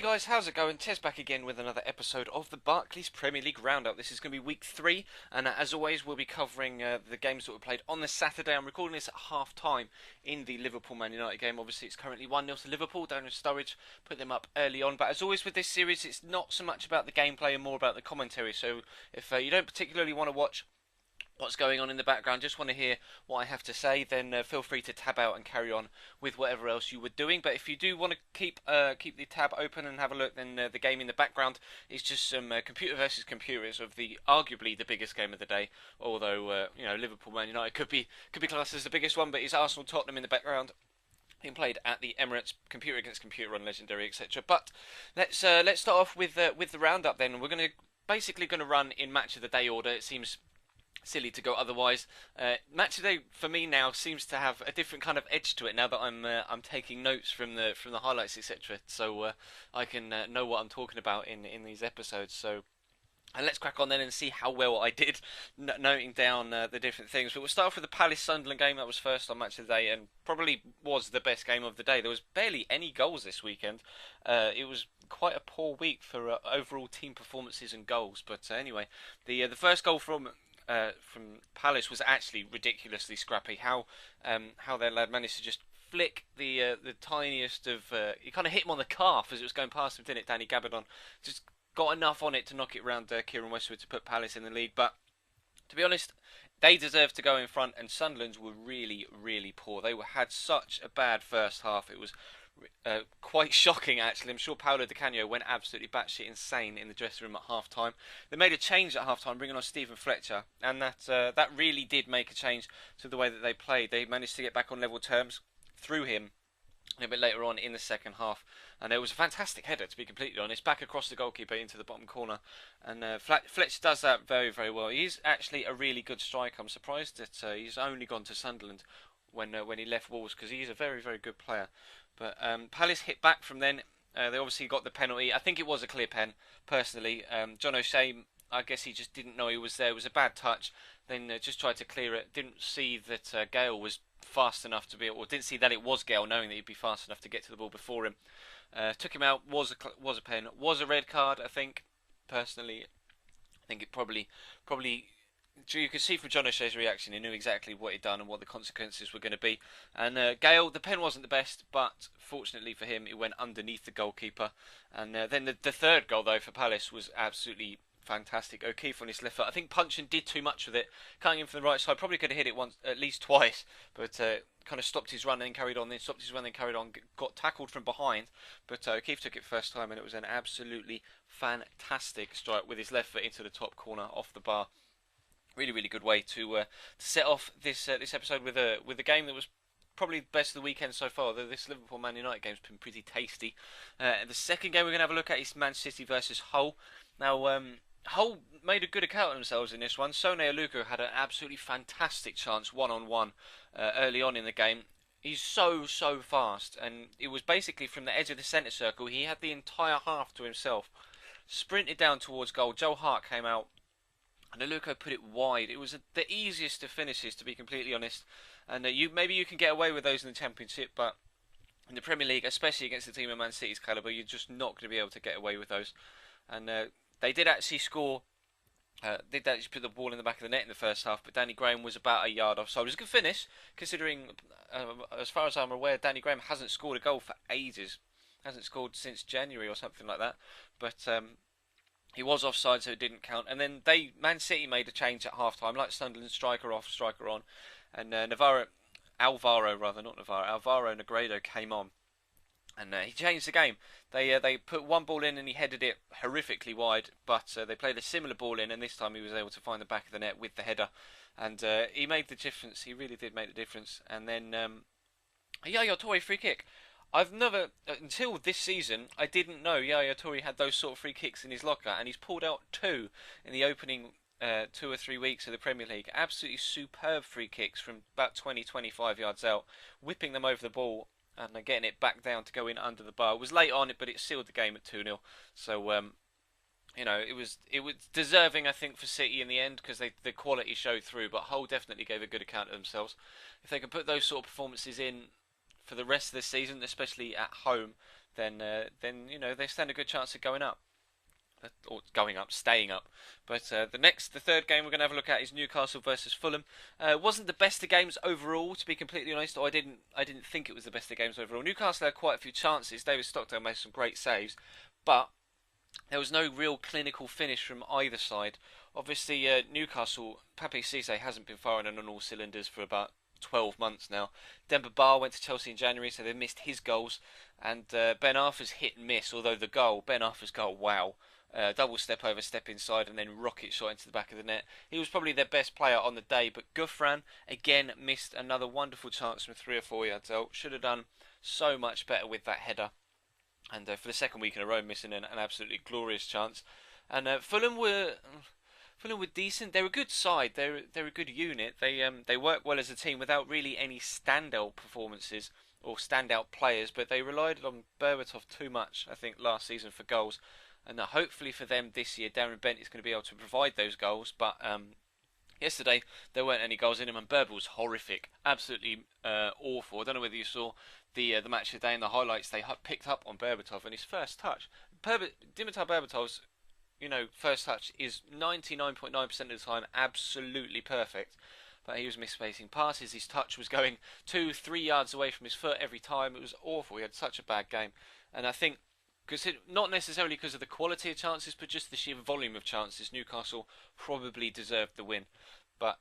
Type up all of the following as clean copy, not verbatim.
Hey guys, how's it going? Tez back again with another episode of the Barclays Premier League Roundup. This is going to be week 3, and as always, we'll be covering the games that were played on the Saturday. I'm recording this at half time in the Liverpool-Man United game. Obviously, it's currently 1-0 to Liverpool down in Sturridge. Put them up early on, but as always with this series, it's not so much about the gameplay and more about the commentary. So if you don't particularly want to watch what's going on in the background, just want to hear what I have to say, then feel free to tab out and carry on with whatever else you were doing. But if you do want to keep the tab open and have a look, then the game in the background is just some computer versus computers of the arguably the biggest game of the day. Although Liverpool Man United could be classed as the biggest one, but it's Arsenal Tottenham in the background, being played at the Emirates, computer against computer on Legendary, etc. But let's start off with the roundup. Then we're basically going to run in match of the day order. It seems silly to go otherwise. Match of the day for me now seems to have a different kind of edge to it now that I'm taking notes from the highlights, etc. So I can know what I'm talking about in these episodes. So. And let's crack on then and see how well I did noting down the different things. But we'll start off with the Palace-Sunderland game. That was first on Match of the Day and probably was the best game of the day. There was barely any goals this weekend. It was quite a poor week for overall team performances and goals. But anyway, the first goal from Palace was actually ridiculously scrappy. How their lad managed to just flick the tiniest of... he kind of hit him on the calf as it was going past him, didn't it, Danny Gabardon? Just got enough on it to knock it round Kieran Westwood to put Palace in the lead. But to be honest, they deserved to go in front, and Sunderland's were really, really poor. They had such a bad first half. It was quite shocking, actually. I'm sure Paulo Di Canio went absolutely batshit insane in the dressing room at half-time. They made a change at half-time, bringing on Stephen Fletcher, and that really did make a change to the way that they played. They managed to get back on level terms through him a bit later on in the second half, and it was a fantastic header, to be completely honest, back across the goalkeeper into the bottom corner, and Fletcher does that very, very well. He's actually a really good striker. I'm surprised that he's only gone to Sunderland when he left Wolves, because he's a very, very good player. But Palace hit back from then. They obviously got the penalty. I think it was a clear pen, personally. John O'Shea, I guess he just didn't know he was there. It was a bad touch. Then just tried to clear it. Didn't see that Gale was fast enough to be, or didn't see that it was Gale, knowing that he'd be fast enough to get to the ball before him. Took him out. Was a pen. Was a red card. I think, personally, I think it probably. You could see from John O'Shea's reaction, he knew exactly what he'd done and what the consequences were going to be. And Gale, the pen wasn't the best, but fortunately for him, it went underneath the goalkeeper. And then the third goal, though, for Palace was absolutely fantastic. O'Keefe on his left foot. I think Punchin did too much with it, cutting in from the right side. Probably could have hit it once, at least twice, but kind of stopped his run and then carried on. Then stopped his run and carried on. Got tackled from behind, but O'Keefe took it first time, and it was an absolutely fantastic strike with his left foot into the top corner off the bar. Really, really good way to set off this episode with a game that was probably the best of the weekend so far. This Liverpool Man United game's been pretty tasty. The second game we're going to have a look at is Man City versus Hull. Now, Hull made a good account of themselves in this one. Sone Aluko had an absolutely fantastic chance one-on-one early on in the game. He's so fast, and it was basically from the edge of the centre circle. He had the entire half to himself. Sprinted down towards goal. Joe Hart came out, and Aluko put it wide. It was the easiest of finishes, to be completely honest. And maybe you can get away with those in the Championship, but in the Premier League, especially against a team of Man City's calibre, you're just not going to be able to get away with those. And they did actually score. Did actually put the ball in the back of the net in the first half, but Danny Graham was about a yard off. So it was a good finish, considering, as far as I'm aware, Danny Graham hasn't scored a goal for ages. Hasn't scored since January or something like that. But he was offside, so it didn't count. And then Man City made a change at half-time, like Sunderland, striker off, striker on. And Alvaro Negredo came on. And he changed the game. They put one ball in and he headed it horrifically wide, but they played a similar ball in, and this time he was able to find the back of the net with the header. And he made the difference. He really did make the difference. And then Yaya Toure free kick. I've never, until this season, I didn't know Yaya Toure had those sort of free kicks in his locker, and he's pulled out 2 in the opening 2 or 3 weeks of the Premier League. Absolutely superb free kicks from about 20-25 yards out, whipping them over the ball and getting it back down to go in under the bar. It was late on it, but it sealed the game at 2-0. So, it was deserving, I think, for City in the end, because the quality showed through, but Hull definitely gave a good account of themselves. If they can put those sort of performances in for the rest of the season, especially at home, then you know they stand a good chance of going up. Or going up, staying up. But the third game we're going to have a look at is Newcastle versus Fulham. Wasn't the best of games overall, to be completely honest. Or I didn't think it was the best of games overall. Newcastle had quite a few chances. David Stockdale made some great saves, but there was no real clinical finish from either side. Obviously, Newcastle, Pape Cisse hasn't been firing on all cylinders for about 12 months now. Demba Ba went to Chelsea in January, so they missed his goals. And Ben Arthur's hit and miss, although Ben Arthur's goal, wow. Double step over, step inside, and then rocket shot into the back of the net. He was probably their best player on the day, but Gouffran again missed another wonderful chance from 3 or 4 yards out. Should have done so much better with that header. And for the second week in a row, missing an absolutely glorious chance. And Fulham were decent. They're a good side. They're a good unit. They work well as a team without really any standout performances or standout players. But they relied on Berbatov too much, I think, last season for goals. And hopefully for them this year, Darren Bent is going to be able to provide those goals. But yesterday, there weren't any goals in him, and Berbatov was horrific. Absolutely awful. I don't know whether you saw the match today in the highlights. They picked up on Berbatov and his first touch. Dimitar Berbatov's first touch is 99.9% of the time absolutely perfect. But he was misspacing passes. His touch was going 2-3 yards away from his foot every time. It was awful. He had such a bad game. And I think, not necessarily because of the quality of chances, but just the sheer volume of chances, Newcastle probably deserved the win. But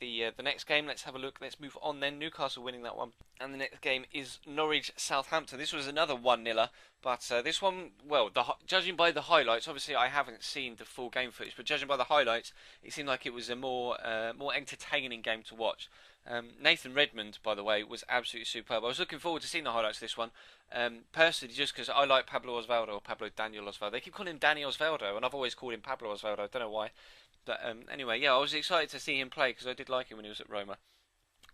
the next game, let's have a look. Let's move on then. Newcastle winning that one. And the next game is Norwich-Southampton. This was another 1-0, but this one, well, judging by the highlights, obviously I haven't seen the full game footage, but judging by the highlights, it seemed like it was a more entertaining game to watch. Nathan Redmond, by the way, was absolutely superb. I was looking forward to seeing the highlights of this one, personally, just because I like Pablo Daniel Osvaldo. They keep calling him Danny Osvaldo, and I've always called him Pablo Osvaldo. I don't know why. But anyway, yeah, I was excited to see him play because I did like him when he was at Roma.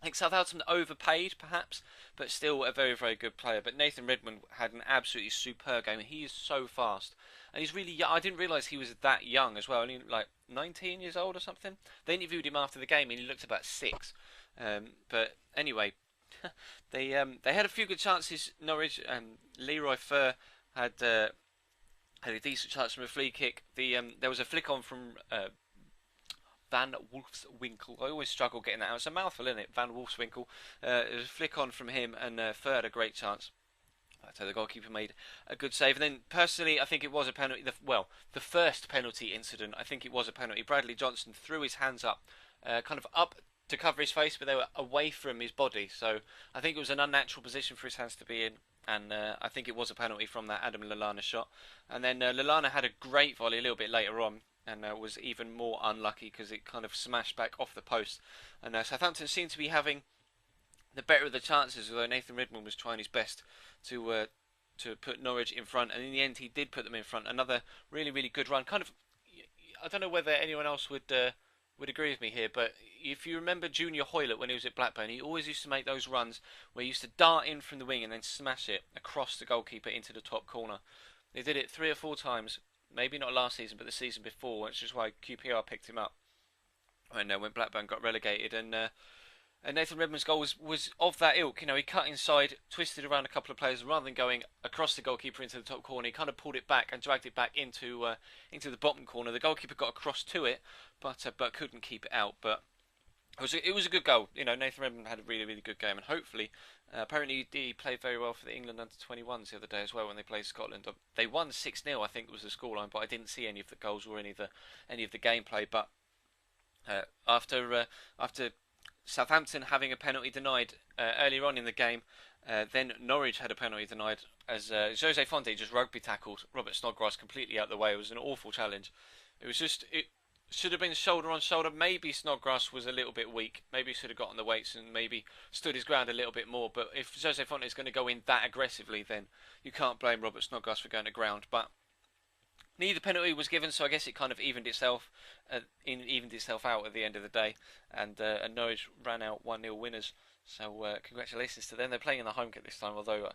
I think Southampton overpaid, perhaps, but still a very, very good player. But Nathan Redmond had an absolutely superb game. He is so fast. And he's really young. I didn't realise he was that young as well. Only like 19 years old or something. They interviewed him after the game and he looked about 6. But anyway, they had a few good chances. Norwich and Leroy Fer had a decent chance from a free kick. There was a flick on from Van Wolfswinkel. I always struggle getting that out. It's a mouthful, isn't it? Van Wolfswinkel. It was a flick on from him, and Fer had a great chance. So the goalkeeper made a good save. And then, personally, I think it was a penalty. The first penalty incident, I think it was a penalty. Bradley Johnson threw his hands up, kind of up to cover his face, but they were away from his body. So I think it was an unnatural position for his hands to be in. And I think it was a penalty from that Adam Lallana shot. And then Lallana had a great volley a little bit later on, and was even more unlucky because it kind of smashed back off the post. And Southampton seemed to be having the better of the chances, although Nathan Redmond was trying his best to put Norwich in front, and in the end he did put them in front. Another really, really good run. Kind of, I don't know whether anyone else would agree with me here, but if you remember Junior Hoylett when he was at Blackburn, he always used to make those runs where he used to dart in from the wing and then smash it across the goalkeeper into the top corner. They did it 3 or 4 times, maybe not last season, but the season before, which is why QPR picked him up when Blackburn got relegated. And Nathan Redmond's goal was of that ilk. He cut inside, twisted around a couple of players, rather than going across the goalkeeper into the top corner. He kind of pulled it back and dragged it back into the bottom corner. The goalkeeper got across to it, but couldn't keep it out. But it was a good goal. Nathan Redmond had a really, really good game, and hopefully, apparently he played very well for the England under-21s the other day as well when they played Scotland. They won 6-0, I think was the scoreline, but I didn't see any of the goals or any of the gameplay. But after Southampton having a penalty denied earlier on in the game, then Norwich had a penalty denied as Jose Fonte just rugby tackled Robert Snodgrass completely out of the way. It was an awful challenge. It should have been shoulder on shoulder. Maybe Snodgrass was a little bit weak. Maybe he should have got on the weights and maybe stood his ground a little bit more. But if Jose Fonte is going to go in that aggressively, then you can't blame Robert Snodgrass for going to ground. But neither penalty was given, so I guess it kind of evened itself out at the end of the day, and Norwich ran out 1-0 winners. So congratulations to them. They're playing in the home kit this time, although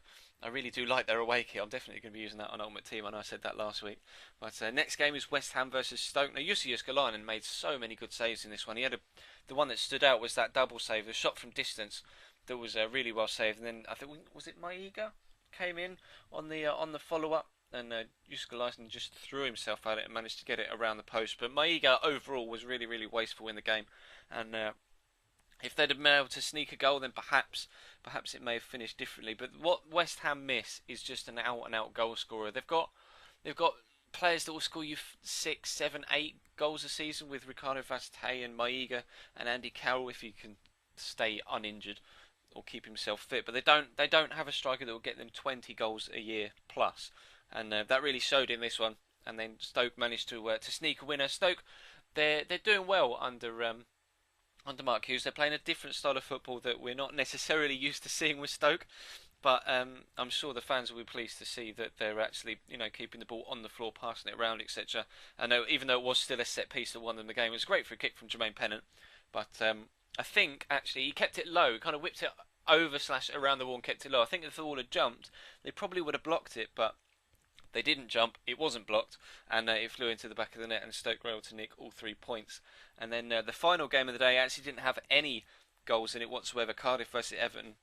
I really do like their away kit. I'm definitely going to be using that on Ultimate Team. I know I said that last week. But next game is West Ham versus Stoke. Now, Jussi Jääskeläinen made so many good saves in this one. He had the one that stood out was that double save, the shot from distance that was really well saved. And then I think, was it Maiga? came in on the follow-up, and Juskalaisen just threw himself at it and managed to get it around the post. But Maiga overall was really, really wasteful in the game, and if they'd have been able to sneak a goal, then perhaps it may have finished differently. But what West Ham miss is just an out-and-out goal scorer. They've got players that will score you 6, 7, 8 goals a season with Ricardo Vazte and Maiga and Andy Carroll if he can stay uninjured or keep himself fit. But they don't have a striker that will get them 20 goals a year plus, and that really showed in this one. And then Stoke managed to sneak a winner. Stoke, they're doing well under Mark Hughes. They're playing a different style of football that we're not necessarily used to seeing with Stoke. But I'm sure the fans will be pleased to see that they're actually, keeping the ball on the floor, passing it around, etc. I know, even though it was still a set piece that won them the game, it was great for a kick from Jermaine Pennant. But I think actually he kept it low, kind of whipped it over / around the wall and kept it low. I think if the ball had jumped, they probably would have blocked it, but they didn't jump. It wasn't blocked, and it flew into the back of the net, and Stoke were able to nick all 3 points. And then the final game of the day actually didn't have any goals in it whatsoever. Cardiff versus Everton.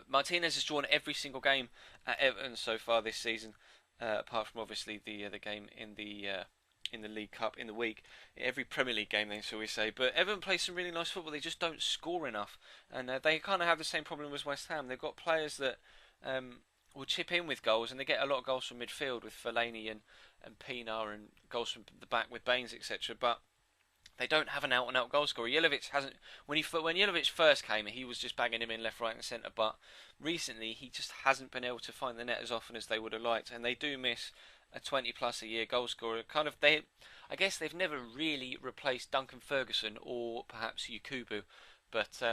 Martinez has drawn every single game at Everton so far this season, apart from obviously the game in the League Cup in the week. Every Premier League game, then, shall we say. But Everton play some really nice football. They just don't score enough, and they kind of have the same problem as West Ham. They've got players that will chip in with goals, and they get a lot of goals from midfield with Fellaini and Pienaar, and goals from the back with Baines, etc. But they don't have an out-and-out goal scorer. Jelavic hasn't. When Jelavic first came, he was just bagging him in left, right, and centre. But recently, he just hasn't been able to find the net as often as they would have liked, and they do miss a 20+ a year goal scorer. I guess they've never really replaced Duncan Ferguson or perhaps Yakubu, but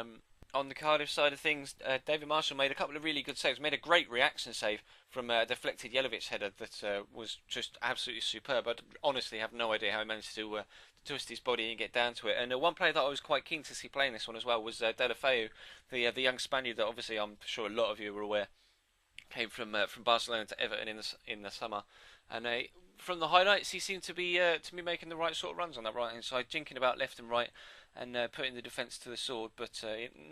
on the Cardiff side of things, David Marshall made a couple of really good saves. Made a great reaction save from a deflected Jelavic header that was just absolutely superb. I honestly have no idea how he managed to twist his body and get down to it. And one player that I was quite keen to see playing this one as well was Deulofeu, the young Spaniard that obviously I'm sure a lot of you are aware came from Barcelona to Everton in the summer. And from the highlights, he seemed to be making the right sort of runs on that right hand side, jinking about left and right, and putting the defence to the sword. But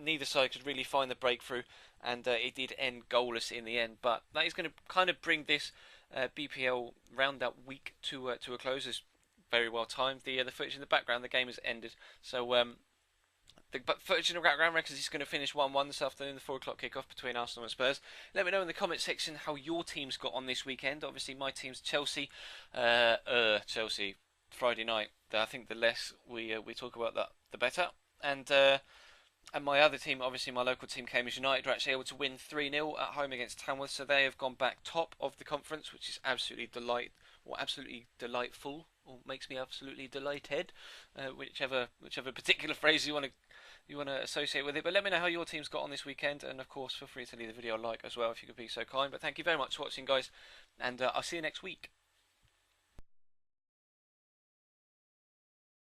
neither side could really find the breakthrough, and it did end goalless in the end. But that is going to kind of bring this BPL Roundup week to a close. It's very well timed. The footage in the background, the game has ended. So the footage in the background reckons it's going to finish 1-1 this afternoon, the 4 o'clock kickoff between Arsenal and Spurs. Let me know in the comment section how your team's got on this weekend. Obviously, my team's Chelsea. Chelsea, Friday night. I think the less we talk about that, the better. And my other team, obviously my local team, Cambridge United, were actually able to win 3-0 at home against Tamworth. So they have gone back top of the conference, which is absolutely delightful, or makes me absolutely delighted, whichever particular phrase you want to associate with it. But let me know how your team's got on this weekend, and of course feel free to leave the video a like as well if you could be so kind. But thank you very much for watching, guys, and I'll see you next week.